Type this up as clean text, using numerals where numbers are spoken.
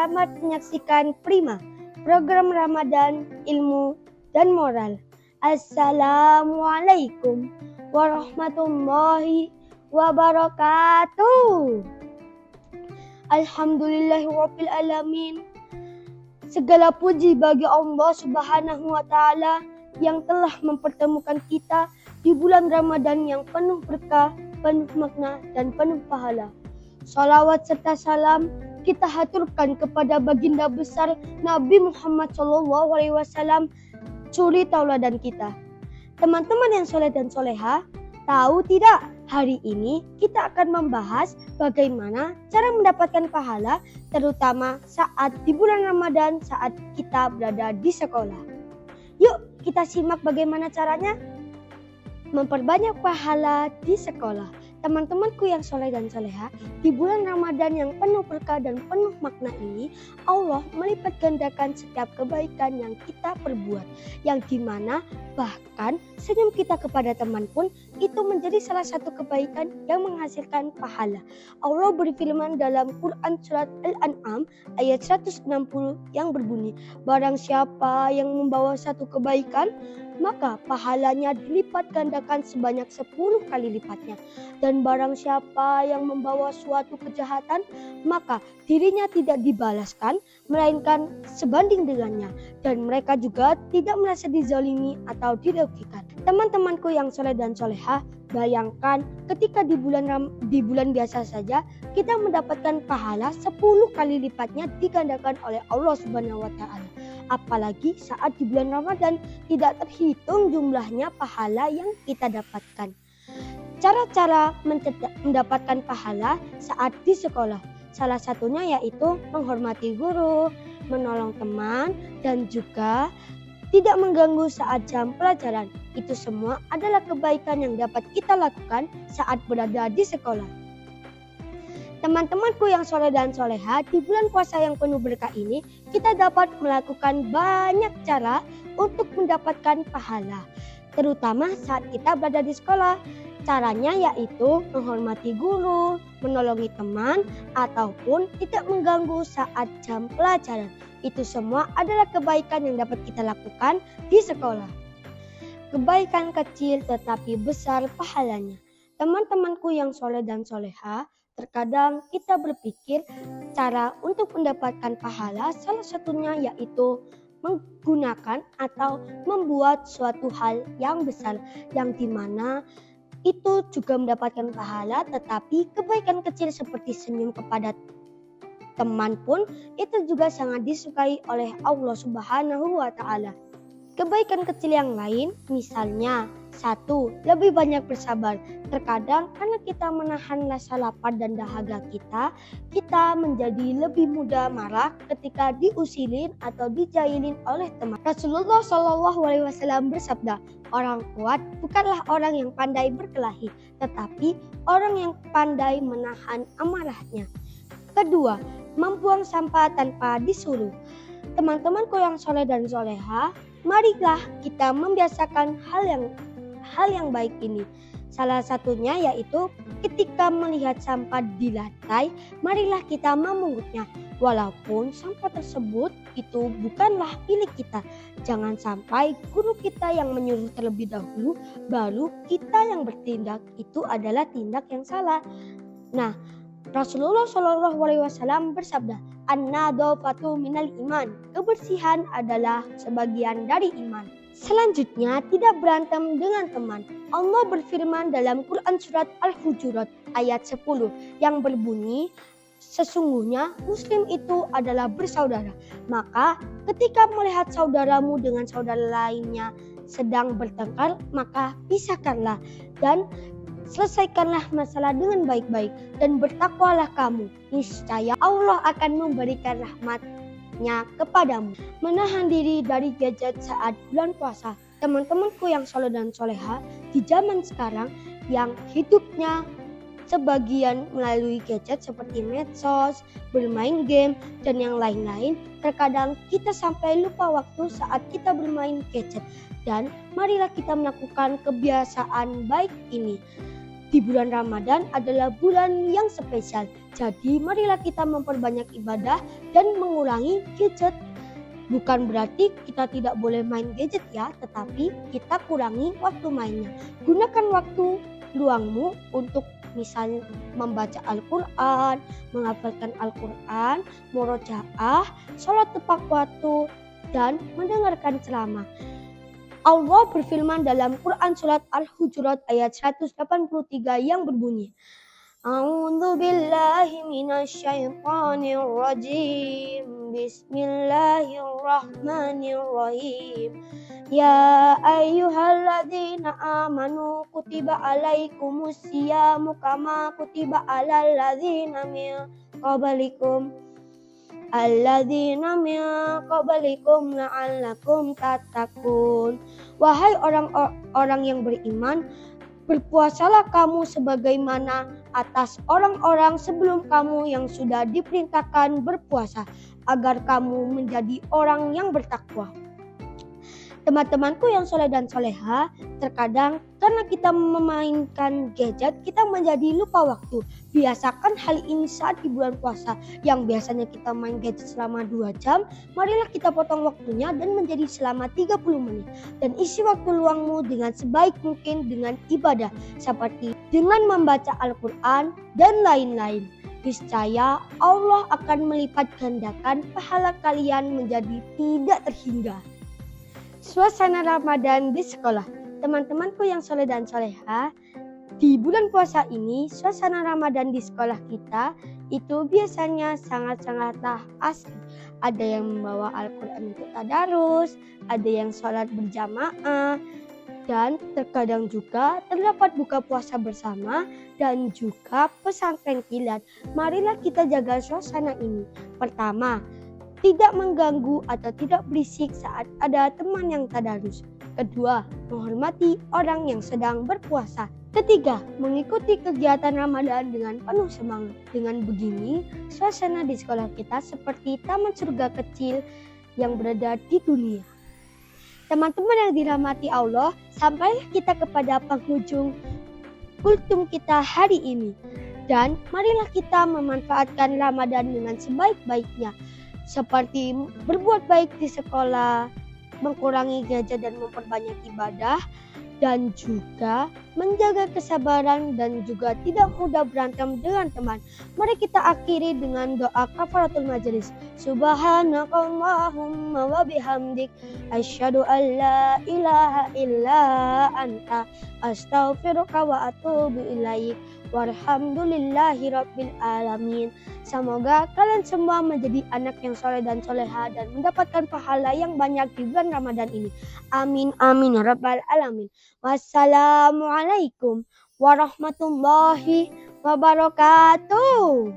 Selamat menyaksikan Prima, program Ramadan, ilmu, dan moral. Assalamualaikum warahmatullahi wabarakatuh. Alhamdulillahirabbil alamin. Segala puji bagi Allah Subhanahu wa taala yang telah mempertemukan kita di bulan Ramadan yang penuh berkah, penuh makna, dan penuh pahala. Salawat serta salam kita haturkan kepada baginda besar Nabi Muhammad SAW, suri tauladan kita. Teman-teman yang soleh dan soleha, tahu tidak? Hari ini kita akan membahas bagaimana cara mendapatkan pahala, terutama saat di bulan Ramadan saat kita berada di sekolah. Yuk kita simak bagaimana caranya memperbanyak pahala di sekolah. Teman-temanku yang soleh dan soleha, di bulan Ramadan yang penuh berkah dan penuh makna ini, Allah melipat gandakan setiap kebaikan yang kita perbuat, yang dimana bahkan senyum kita kepada teman pun itu menjadi salah satu kebaikan yang menghasilkan pahala. Allah berfirman dalam Quran surat Al-An'am ayat 160 yang berbunyi, barang siapa yang membawa satu kebaikan, maka pahalanya dilipat gandakan sebanyak 10 kali lipatnya. Dan barang siapa yang membawa suatu kejahatan, maka dirinya tidak dibalaskan, melainkan sebanding dengannya. Dan mereka juga tidak merasa dizalimi atau dirugikan. Teman-temanku yang soleh dan soleha, bayangkan ketika di bulan biasa saja kita mendapatkan pahala 10 kali lipatnya digandakan oleh Allah Subhanahu wa taala. Apalagi saat di bulan Ramadan tidak terhitung jumlahnya pahala yang kita dapatkan. Cara-cara mendapatkan pahala saat di sekolah, salah satunya yaitu menghormati guru, menolong teman, dan juga tidak mengganggu saat jam pelajaran. Itu semua adalah kebaikan yang dapat kita lakukan saat berada di sekolah. Teman-temanku yang soleh dan soleha, di bulan puasa yang penuh berkah ini, kita dapat melakukan banyak cara untuk mendapatkan pahala, terutama saat kita berada di sekolah. Caranya yaitu menghormati guru, menolongi teman, ataupun tidak mengganggu saat jam pelajaran. Itu semua adalah kebaikan yang dapat kita lakukan di sekolah. Kebaikan kecil tetapi besar pahalanya. Teman-temanku yang soleh dan soleha, terkadang kita berpikir cara untuk mendapatkan pahala salah satunya yaitu menggunakan atau membuat suatu hal yang besar, yang dimana itu juga mendapatkan pahala, tetapi kebaikan kecil seperti senyum kepada teman pun itu juga sangat disukai oleh Allah Subhanahu wa taala. Kebaikan kecil yang lain misalnya 1. Lebih banyak bersabar. Terkadang karena kita menahan rasa lapar dan dahaga kita menjadi lebih mudah marah ketika diusilin atau dijailin oleh teman. Rasulullah SAW bersabda, orang kuat bukanlah orang yang pandai berkelahi, tetapi orang yang pandai menahan amarahnya. 2. Membuang sampah tanpa disuruh. Teman-temanku yang soleh dan soleha, marilah kita membiasakan hal yang baik ini. Salah satunya yaitu ketika melihat sampah di lantai, marilah kita memungutnya. Walaupun sampah tersebut itu bukanlah milik kita. Jangan sampai guru kita yang menyuruh terlebih dahulu, baru kita yang bertindak. Itu adalah tindak yang salah. Nah, Rasulullah SAW bersabda, an-nadhafatu minal iman. Kebersihan adalah sebagian dari iman. Selanjutnya, tidak berantem dengan teman. Allah berfirman dalam Quran surat Al-Hujurat ayat 10 yang berbunyi, sesungguhnya muslim itu adalah bersaudara. Maka ketika melihat saudaramu dengan saudara lainnya sedang bertengkar, maka pisahkanlah dan selesaikanlah masalah dengan baik-baik dan bertakwalah kamu. Niscaya Allah akan memberikan rahmat-Nya kepadamu. Menahan diri dari gadget saat bulan puasa. Teman-temanku yang soleh dan soleha, di zaman sekarang yang hidupnya sebagian melalui gadget seperti medsos, bermain game, dan yang lain-lain, terkadang kita sampai lupa waktu saat kita bermain gadget. Dan marilah kita melakukan kebiasaan baik ini. di bulan Ramadan adalah bulan yang spesial. Jadi marilah kita memperbanyak ibadah dan mengurangi gadget. Bukan berarti kita tidak boleh main gadget ya, tetapi kita kurangi waktu mainnya. Gunakan waktu luangmu untuk misalnya membaca Al-Quran, menghafalkan Al-Quran, murojaah, sholat tepat waktu, dan mendengarkan ceramah. Allah berfirman dalam Quran surat Al-Hujurat ayat 183 yang berbunyi, A'udzu billahi minasyaitonir rajim. Bismillahirrahmanirrahim. Ya ayyuhalladzina amanu kutiba alaikumus syiyamu kama kutiba alal ladzina min qablikum la'allakum tattaqun. Wahai orang-orang yang beriman, berpuasalah kamu sebagaimana atas orang-orang sebelum kamu yang sudah diperintahkan berpuasa, agar kamu menjadi orang yang bertakwa. Teman-temanku yang soleh dan soleha, terkadang karena kita memainkan gadget, kita menjadi lupa waktu. Biasakan hal ini saat di bulan puasa, yang biasanya kita main gadget selama 2 jam, marilah kita potong waktunya dan menjadi selama 30 menit. Dan isi waktu luangmu dengan sebaik mungkin dengan ibadah, seperti dengan membaca Al-Quran dan lain-lain. Niscaya Allah akan melipat gandakan pahala kalian menjadi tidak terhingga. Suasana Ramadan di sekolah. Teman-temanku yang soleh dan soleha, di bulan puasa ini suasana Ramadan di sekolah kita itu biasanya sangat-sangatlah asri. Ada yang membawa Al-Quran untuk tadarus, ada yang sholat berjamaah, dan terkadang juga terdapat buka puasa bersama dan juga pesantren kilat. Marilah kita jaga suasana ini. Pertama, tidak mengganggu atau tidak berisik saat ada teman yang tadarus. Kedua, menghormati orang yang sedang berpuasa. Ketiga, mengikuti kegiatan Ramadan dengan penuh semangat. Dengan begini, suasana di sekolah kita seperti taman surga kecil yang berada di dunia. Teman-teman yang dirahmati Allah, sampailah kita kepada penghujung kultum kita hari ini. Dan marilah kita memanfaatkan Ramadan dengan sebaik-baiknya. Seperti berbuat baik di sekolah, mengurangi gadget dan memperbanyak ibadah, dan juga menjaga kesabaran dan juga tidak mudah berantem dengan teman. Mari kita akhiri dengan doa kafaratul majelis. Subhanakallahumma wa bihamdik asyhadu an la ilaha illa anta astaghfiruka wa atubu ilaik. Walhamdulillahi rabbil alamin. Semoga kalian semua menjadi anak yang soleh dan soleha dan mendapatkan pahala yang banyak di bulan Ramadan ini. Amin amin ya rabbal alamin. Wassalamualaikum warahmatullahi wabarakatuh.